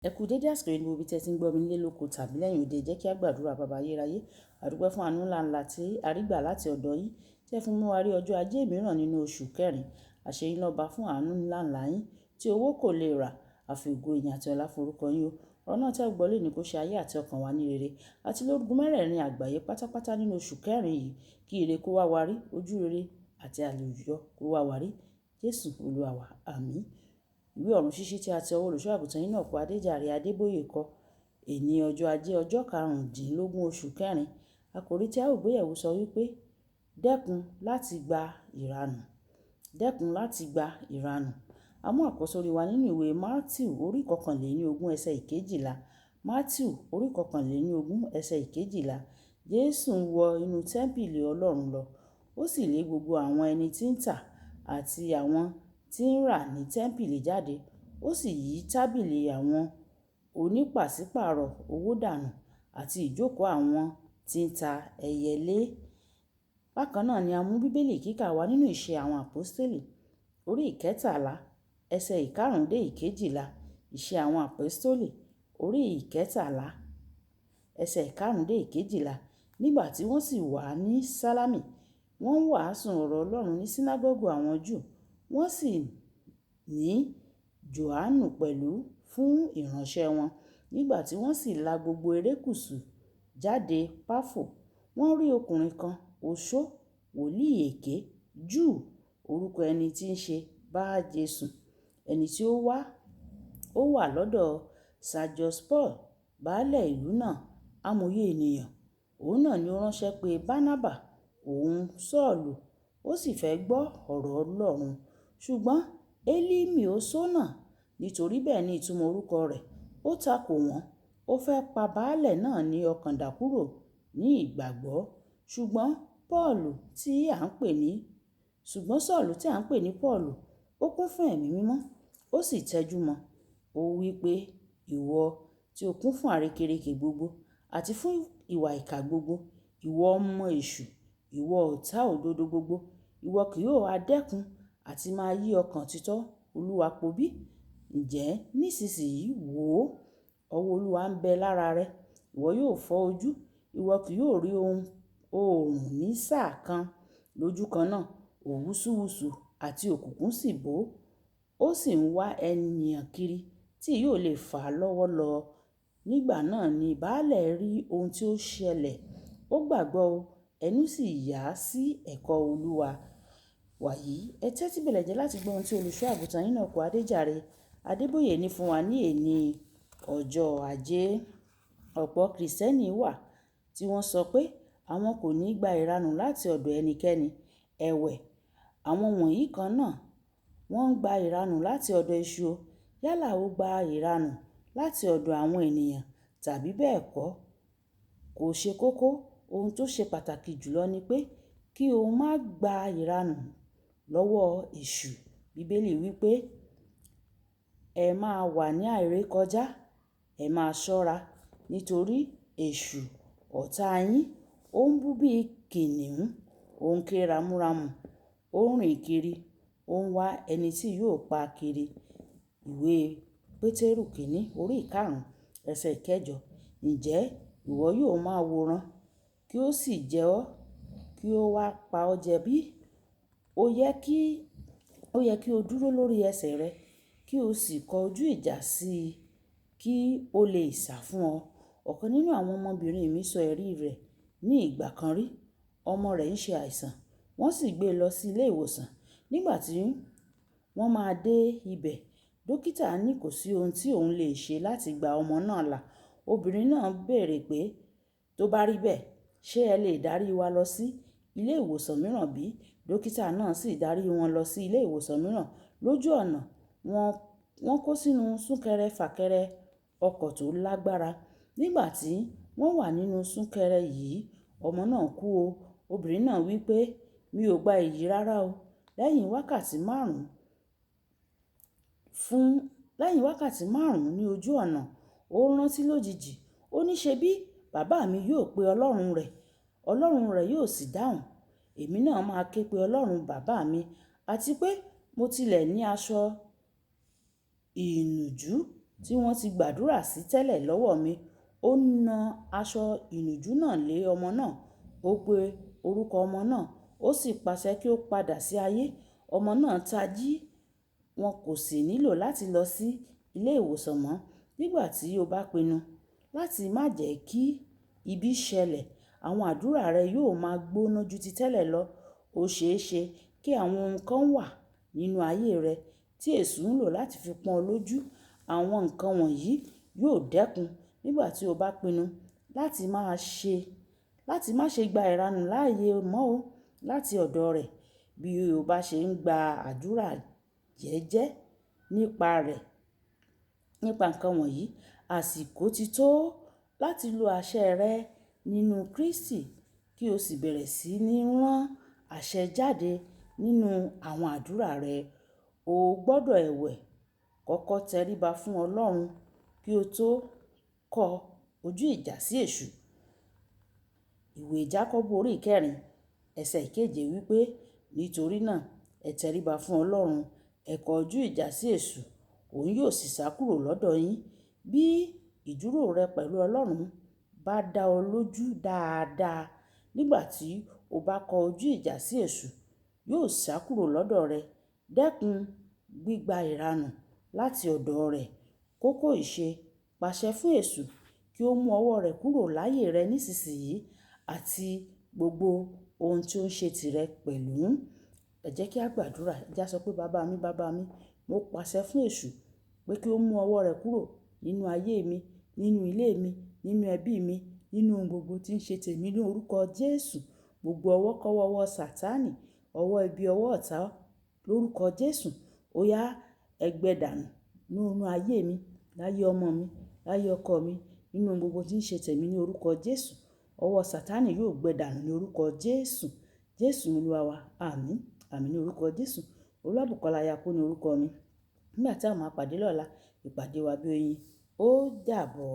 Ẹ kú dédé àsìkò yìí níbo bí tẹ́ ti ń gbọ́ mi nílé lóko tàbí lẹ́yìn òde. Jẹ́ kí a gbàdúrà. Baba ayérayé, a dúpẹ́ fún àánú ńlá tí a rí gbà láti ọ̀dọ̀ yín, tí ẹ fún mú wa rí ọjọ́ ajé mìíràn nínú oṣù kẹrin. Àṣeyín lọ́ba fún àánú ńlá yín tí owó kò lè rà. Àfi ògo ìyìn àti ọlá forúkọ yín o. Ọ̀rọ̀ náà tí a gbọ́ lè ní kó ṣe ayé àti ọkàn wa ní rere, àti lórúkọ mẹ́rẹ̀ẹ̀rin àgbáyé pátápátá nínú oṣù kẹrin yìí. Kí ire kó wá wa rí, ojú rere àti àlùyọ kó wá wa rí. Jésù Olúwa wa, àmín. Ìwé ọ̀run ṣíṣí tí a ti ọwọ́ olùṣọ́ àgùntàn yín náà kọ Adéjàre Adébóyè kọ. Èní ọjọ́ ajé ọjọ́ karùndínlógún oṣù kẹrin. Àkòrí tí a ó gbé yẹ̀wò sọ wípé dẹ́kun láti gba ìranù. Dẹ́kun láti gba ìranù. A mú àkọ́sórí wa nínú ìwé Mátíù orí kọkànléníogún ẹsẹ̀ ìkejìlá. Mátíù orí kọkànléníogún ẹsẹ̀ ìkejìlá. Jésù ń wọ inú tẹ́ḿpìlì Ọlọ́run lọ. Ó sì lé gbogbo àwọn ẹni tí ń tà àti àwọn tí ń rà ní tẹ́ḿpìlì jáde. Ó sì yí tábìlì àwọn onípàṣípàrọ̀ owó dànù àti ìjókòó àwọn tí ń ta ẹyẹlé. Bákan náà ni a mú bíbélì kíkà wá nínú ìṣe àwọn àpọ́stélì orí ìkẹtàlá ẹsẹ̀ ìkarùn dé ìkejìlá. Ìṣe àwọn àpọ́stélì orí ìkẹtàlá ẹsẹ̀ ìkarùn dé ìkejìlá. Nígbà tí wọ́n sì wà ní Sálámì, wọ́n ń wàásù ọ̀rọ̀ Ọlọ́run ní sínágọ́gù àwọn Júù. Wọ́n sì ní Jòhánù pẹ̀lú fún ìránṣẹ́ wọn. Nígbà tí wọ́n sì la gbogbo erékùṣù jáde Páfò, wọ́n rí ọkùnrin kan, oṣó, wòlíì èké, Júù, orúkọ ẹni tí ń ṣe Bájésù, ẹni tí ó wà lọ́dọ̀ Sergius Paul, baálẹ̀ ìlú náà, amòye ènìyàn. Òun náà ni ó ránṣẹ́ pé Bánábà, òun Sọ́ọ̀lù, ó sì fẹ́ gbọ́ ọ̀rọ̀ Ọlọ́run. Ṣùgbọ́n Élímì ó ṣónà, nítorí bẹ́ẹ̀ ni ìtumọ̀ orúkọ rẹ̀. Ó takò wọ́n, ó fẹ́ pa baálẹ̀ náà ní ọkàn dà kúrò ní ìgbàgbọ́. Ṣùgbọ́n Sọ́ọ̀lù tí à ń pè ní Pọ́ọ̀lù, ó kún fún ẹ̀mí mímọ́, ó sì tẹjúmọ́. Ó wí pé, ìwọ tí ó kún fún àrékérekè gbogbo àti fún ìwà ìkà gbogbo, ìwọ ọmọ èṣù, ìwọ ọ̀tá òdodo gbogbo, ìwọ kì yóò ha dẹ́kun àti máa yí ọkàn títọ́ Olúwa po bí? Ǹjẹ́ nísinsìnyí wò ó, ọwọ́ Olúwa ń bẹ lára rẹ. Ìwọ yóò fọ́ ojú, ìwọ kì yóò rí oòrùn ní sáà kan. Lójú kan náà, òwúsúwúsù àti òkùnkùn sì bò ó. Ó sì ń wá ènìyàn kiri tí yóò lè fà á lọ́wọ́ lọ. Nígbà náà ni baálẹ̀ rí ohun tí ó ṣẹlẹ̀. Ó gbàgbọ́ o, ẹnu sì yà sí ẹ̀kọ́ Olúwa. Wàyí, ẹ tẹ́tí bẹ̀lẹ̀ jẹ́ láti gbọ́ ohun tí olùṣọ́ àgùntàn yín náà kọ Adéjàre Adébóyè ní fún wa ní èní ọjọ́ ajé. Ọ̀pọ̀ Kìrìsìtẹ́nì wà tí wọ́n sọ pé àwọn kò ní gba ìranù láti ọ̀dọ̀ ẹnikẹ́ni. Ẹ̀wẹ̀, àwọn wọ̀nyí kan náà wọ́n ń gba ìranù láti ọ̀dọ̀ èṣù. Yálà ó gba ìranù láti ọ̀dọ̀ àwọn ènìyàn tàbí bẹ́ẹ̀ kọ́, kò ṣe kókó. Ohun tó ṣe pàtàkì jùlọ ni pé kí o má gba ìranù lọ́wọ́ èṣù. Bíbélì wípé ẹ máa wà ní àìrékọjá, ẹ máa ṣọ́ra, nítorí èṣù ọ̀tá yín ó ń bú bí kìnnìún, ó ń ké ramúramù, ó ń rìn kiri, ó ń wá ẹni tí yóò pa kiri. Ìwé Pétérù kìíní orí ìkarùn ẹsẹ̀ ìkẹjọ. Ǹjẹ́ ìwọ yóò máa wòran kí ó sì jẹ ọ́, kí ó wá pa ọ́ jẹ bí? Ó yẹ kí o dúró lórí ẹsẹ̀ rẹ, kí o sì kọ ojú ìjà sí i, kí ó lè sá fún ọ. Ọ̀kan nínú àwọn ọmọbìnrin mi sọ ẹ̀rí rẹ̀ ní ìgbà kan rí. Ọmọ rẹ̀ ń ṣe àìsàn, wọ́n sì gbé e lọ sí ilé ìwòsàn. Nígbà tí wọ́n máa dé ibẹ̀, dókítà ní kò sí ohun tí òun lè ṣe láti gba ọmọ náà là. Obìnrin náà béèrè pé tó bá rí bẹ́ẹ̀, ṣé ẹ lè dárí wa lọ sí ilé ìwòsàn mìíràn bí? Dókítà náà sì dárí wọn lọ sí ilé ìwòsàn mìíràn. Lójú ọ̀nà, wọ́n kó sínú súnkẹrẹ fàkẹrẹ ọkọ̀ tó lágbára. Nígbà tí wọ́n wà nínú súnkẹrẹ yìí, ọmọ náà kú o. Obìnrin náà wí pé mi ò gba èyí rárá o. Lẹ́yìn wákàtí márùn-ún ní ojú ọ̀nà, ó rántí lójijì. Ó ní ṣe bí bàbá mi yóò pe Ọlọ́run rẹ̀ yóò sì dáhùn. Èmi náà máa ké pe Ọlọ́run bàbá mi, àti pé mo tilẹ̀ ní aṣọ ìnùjú tí wọ́n ti gbàdúrà sí tẹ́lẹ̀ lọ́wọ́ mi. Ó na aṣọ ìnùjú náà lé ọmọ náà. Ó pe orúkọ ọmọ náà, ó sì pàṣẹ kí ó padà sí ayé. Ọmọ náà tají, wọn kò sì nílò láti lọ sí ilé ìwòsàn mọ́. Nígbà tí o bá pinnu láti má jẹ́ kí ibi ṣẹlẹ̀, àwọn àdúrà rẹ yóò máa gbóná ju ti tẹ́lẹ̀ lọ. Ó ṣeé ṣe kí àwọn ohun kan wà nínú ayé rẹ tí èṣù ń lò láti fi pọ́n ọ lójú. Àwọn nǹkan wọ̀nyí yóò dẹ́kun nígbà tí o bá pinnu láti má ṣe gba ìranù láàyè mọ́ o láti ọ̀dọ̀ rẹ̀. Bí o bá ṣe ń gba àdúrà jẹ́jẹ́ nípa nǹkan wọ̀nyí, àsìkò ti tó láti lo àṣẹ rẹ nínú Kristi kí o sì bẹ̀rẹ̀ sí ní rán àṣẹ jáde nínú àwọn àdúrà rẹ. O gbọdọ̀ kọ́kọ́ tẹríba fún Ọlọ́run kí o tó kọ ojú ìjà sí èṣù. Ìwé Jákọ́bù orí 4 ẹsẹ̀ 7 wípé, nítorí náà ẹ tẹríba fún Ọlọ́run, ẹ kọ ojú ìjà sí èṣù, òun yóò sì sá kúrò lọ́dọ̀ yín. Bí ìdúró rẹ pẹ̀lú Ọlọ́run bá dá ọ lójú dáadáa, nígbà tí o bá kọ ojú ìjà sí èṣù, yóò sá kúrò lọ́dọ̀ rẹ. Dẹ́kun gbígba ìranù láti ọ̀dọ̀ rẹ̀. Kókó ìṣe: pàṣẹ fún èṣù kí ó mú ọwọ́ rẹ̀ kúrò láyé rẹ nísinsìnyí àti gbogbo ohun tí ó ń ṣe tìrẹ pẹ̀lú. Ẹ jẹ́ kí a gbàdúrà. Ẹ jẹ́ á sọ pé bàbá mi, bàbá mi, mo pàṣẹ fún èṣù pé kí ó mú ọwọ́ rẹ̀ kúrò nínú ayé mi, nínú ilé mi, nínú ẹbí mi, nínú ohun gbogbo tí ń ṣe tèmi ní orúkọ Jésù. Gbogbo ọwọ́ kọ́wọ́ ọwọ́ Sátánì, ọwọ́ ibi, ọwọ́ ọ̀tá lórúkọ Jésù. Ó yá ẹ gbẹ dànù nínú ayé mi, láyé ọmọ mi, láyé ọkọ mi, nínú ohun gbogbo tí ń ṣe tèmi ní orúkọ Jésù. Ọwọ́ Sátánì yóò gbẹ dànù ní orúkọ Jésù. Jésù Olúwa wa. Àmín. Àmín ní orúkọ Jésù. Olúwàbùkọ́lá Ayakó ní orúkọ mi. Nígbà tí a máa pàdé lọ́la, ìpàdé wa bí oyin. Ó dàbọ̀.